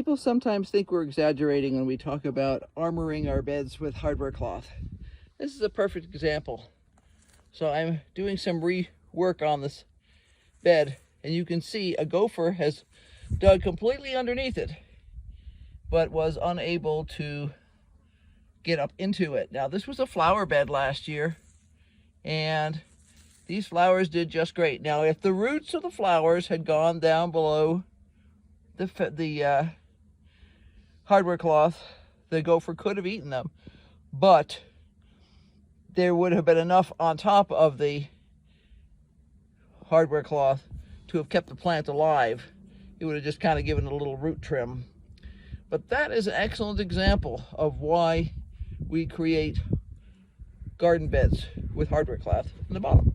People sometimes think we're exaggerating when we talk about armoring our beds with hardware cloth. This is a perfect example. So I'm doing some rework on this bed, and you can see a gopher has dug completely underneath it, but was unable to get up into it. Now, this was a flower bed last year, and these flowers did just great. Now, if the roots of the flowers had gone down below the hardware cloth, the gopher could have eaten them, but there would have been enough on top of the hardware cloth to have kept the plant alive. It would have just kind of given it a little root trim. But that is an excellent example of why we create garden beds with hardware cloth in the bottom.